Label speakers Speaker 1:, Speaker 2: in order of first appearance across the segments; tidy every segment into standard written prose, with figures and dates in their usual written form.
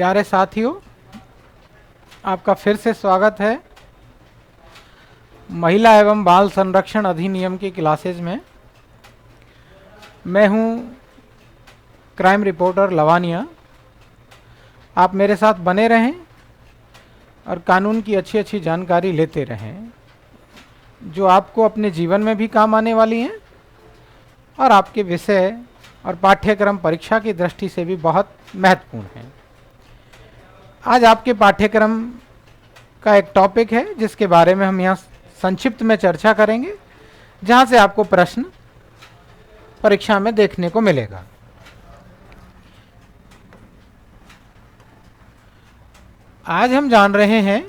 Speaker 1: प्यारे साथियों, आपका फिर से स्वागत है महिला एवं बाल संरक्षण अधिनियम की क्लासेज में। मैं हूं क्राइम रिपोर्टर लवानिया। आप मेरे साथ बने रहें और कानून की अच्छी अच्छी जानकारी लेते रहें, जो आपको अपने जीवन में भी काम आने वाली हैं और आपके विषय और पाठ्यक्रम परीक्षा की दृष्टि से भी बहुत महत्वपूर्ण हैं। आज आपके पाठ्यक्रम का एक टॉपिक है जिसके बारे में हम यहाँ संक्षिप्त में चर्चा करेंगे, जहाँ से आपको प्रश्न परीक्षा में देखने को मिलेगा। आज हम जान रहे हैं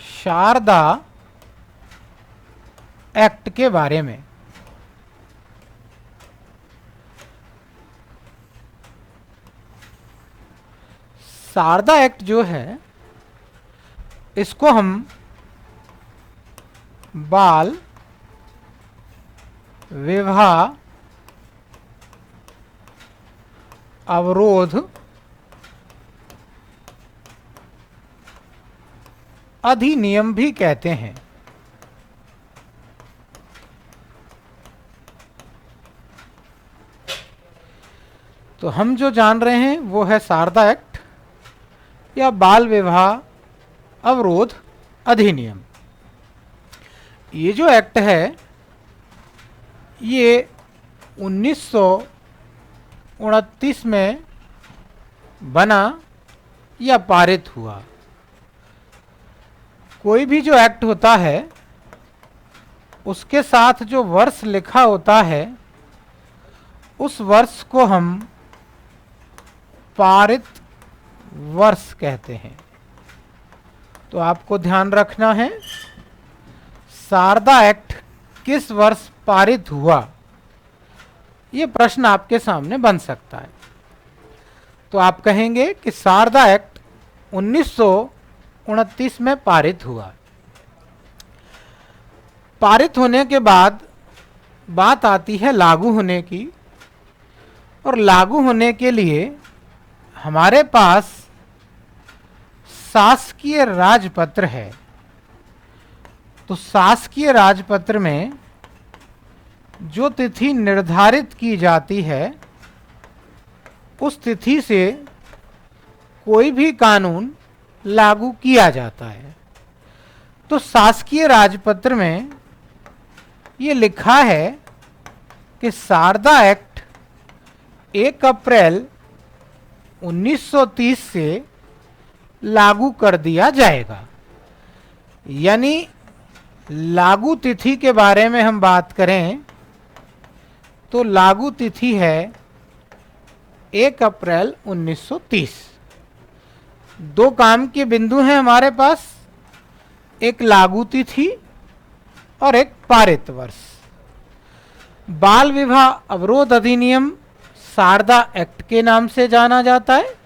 Speaker 1: शारदा एक्ट के बारे में। शारदा एक्ट जो है, इसको हम बाल विवाह अवरोध अधिनियम भी कहते हैं। तो हम जो जान रहे हैं वो है शारदा एक्ट या बाल विवाह अवरोध अधिनियम। ये जो एक्ट है ये 1929 में बना या पारित हुआ। कोई भी जो एक्ट होता है उसके साथ जो वर्ष लिखा होता है उस वर्ष को हम पारित वर्ष कहते हैं। तो आपको ध्यान रखना है, शारदा एक्ट किस वर्ष पारित हुआ, ये प्रश्न आपके सामने बन सकता है। तो आप कहेंगे कि शारदा एक्ट 1929 में पारित हुआ। पारित होने के बाद बात आती है लागू होने की, और लागू होने के लिए हमारे पास शासकीय राजपत्र है। तो शासकीय राजपत्र में जो तिथि निर्धारित की जाती है उस तिथि से कोई भी कानून लागू किया जाता है। तो शासकीय राजपत्र में ये लिखा है कि शारदा एक्ट 1 अप्रैल 1930 से लागू कर दिया जाएगा। यानी लागू तिथि के बारे में हम बात करें तो लागू तिथि है 1 अप्रैल 1930। दो काम के बिंदु हैं हमारे पास, एक लागू तिथि और एक पारित वर्ष। बाल विवाह अवरोध अधिनियम शारदा एक्ट के नाम से जाना जाता है।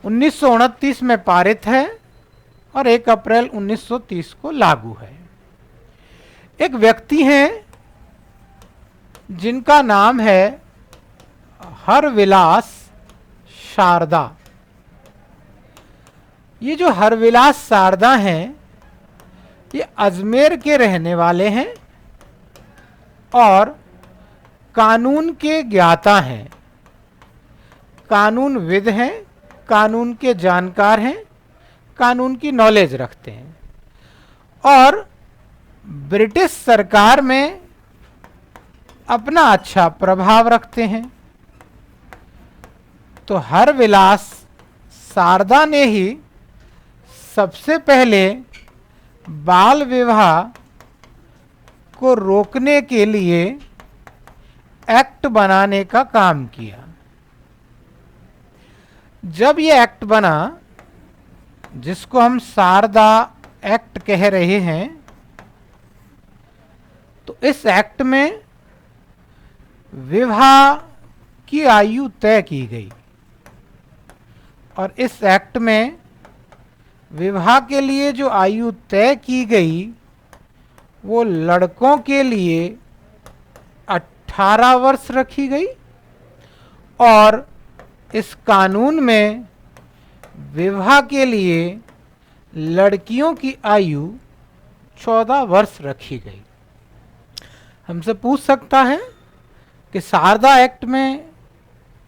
Speaker 1: 1929 में पारित है और 1 अप्रैल 1930 को लागू है। एक व्यक्ति हैं जिनका नाम है हरविलास शारदा। ये जो हरविलास शारदा हैं ये अजमेर के रहने वाले हैं और कानून के ज्ञाता हैं, कानून विद हैं, कानून के जानकार हैं, कानून की नॉलेज रखते हैं और ब्रिटिश सरकार में अपना अच्छा प्रभाव रखते हैं। तो हरविलास शारदा ने ही सबसे पहले बाल विवाह को रोकने के लिए एक्ट बनाने का काम किया। जब ये एक्ट बना, जिसको हम शारदा एक्ट कह रहे हैं, तो इस एक्ट में विवाह की आयु तय की गई और इस एक्ट में विवाह के लिए जो आयु तय की गई वो लड़कों के लिए 18 वर्ष रखी गई और इस कानून में विवाह के लिए लड़कियों की आयु 14 वर्ष रखी गई। हमसे पूछ सकता है कि शारदा एक्ट में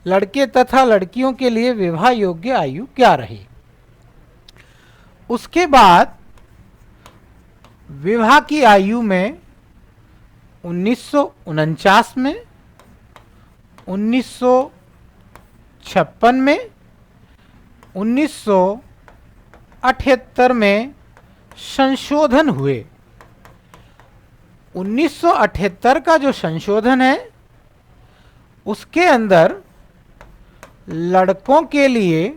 Speaker 1: लड़के तथा लड़कियों के लिए विवाह योग्य आयु क्या रही। उसके बाद विवाह की आयु में 1949 में, 1956 में, 1978 में संशोधन हुए। 1978 का जो संशोधन है उसके अंदर लड़कों के लिए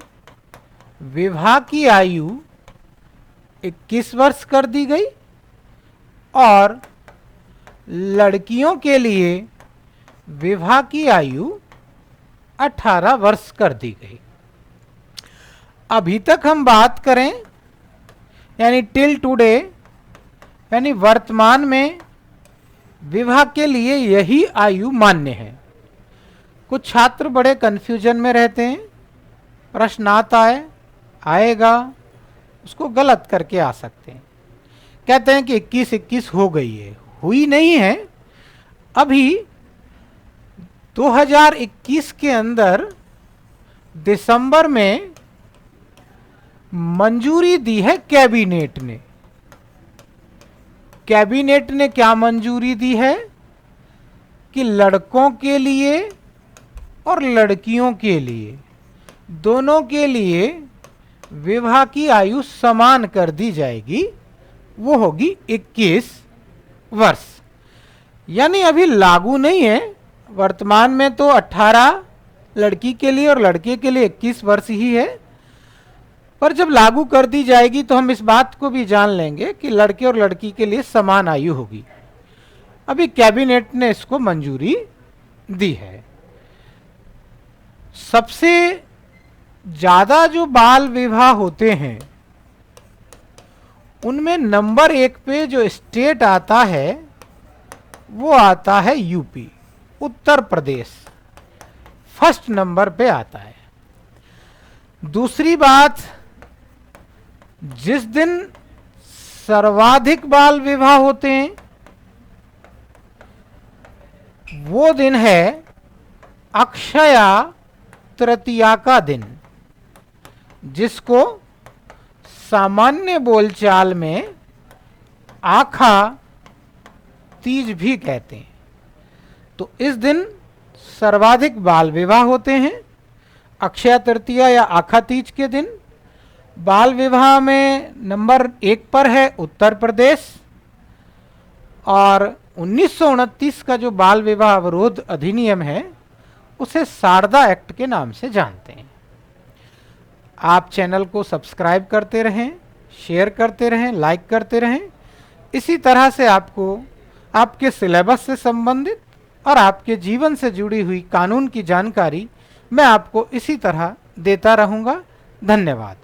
Speaker 1: विवाह की आयु 21 वर्ष कर दी गई और लड़कियों के लिए विवाह की आयु 18 वर्ष कर दी गई। अभी तक हम बात करें यानी टिल टुडे यानी वर्तमान में विवाह के लिए यही आयु मान्य है। कुछ छात्र बड़े कंफ्यूजन में रहते हैं, प्रश्न आता है, आएगा, उसको गलत करके आ सकते हैं। कहते हैं कि 21 हो गई है, हुई नहीं है। अभी 2021 के अंदर दिसंबर में मंजूरी दी है कैबिनेट ने। कैबिनेट ने क्या मंजूरी दी है कि लड़कों के लिए और लड़कियों के लिए दोनों के लिए विवाह की आयु समान कर दी जाएगी, वो होगी 21 वर्ष। यानी अभी लागू नहीं है। वर्तमान में तो 18 लड़की के लिए और लड़के के लिए 21 वर्ष ही है, पर जब लागू कर दी जाएगी तो हम इस बात को भी जान लेंगे कि लड़के और लड़की के लिए समान आयु होगी। अभी कैबिनेट ने इसको मंजूरी दी है। सबसे ज्यादा जो बाल विवाह होते हैं उनमें नंबर 1 पे जो स्टेट आता है वो आता है UP, Uttar Pradesh first number पे आता है। दूसरी बात, जिस दिन सर्वाधिक बाल विवाह होते हैं वो दिन है अक्षया तृतीया का दिन, जिसको सामान्य बोलचाल में आखा तीज भी कहते हैं। तो इस दिन सर्वाधिक बाल विवाह होते हैं। अक्षय तृतीया या आखा तीज के दिन बाल विवाह में नंबर 1 पर है उत्तर प्रदेश। और 1929 का जो बाल विवाह अवरोध अधिनियम है उसे शारदा एक्ट के नाम से जानते हैं। आप चैनल को सब्सक्राइब करते रहें, शेयर करते रहें, लाइक करते रहें। इसी तरह से आपको आपके सिलेबस से संबंधित और आपके जीवन से जुड़ी हुई कानून की जानकारी मैं आपको इसी तरह देता रहूँगा। धन्यवाद।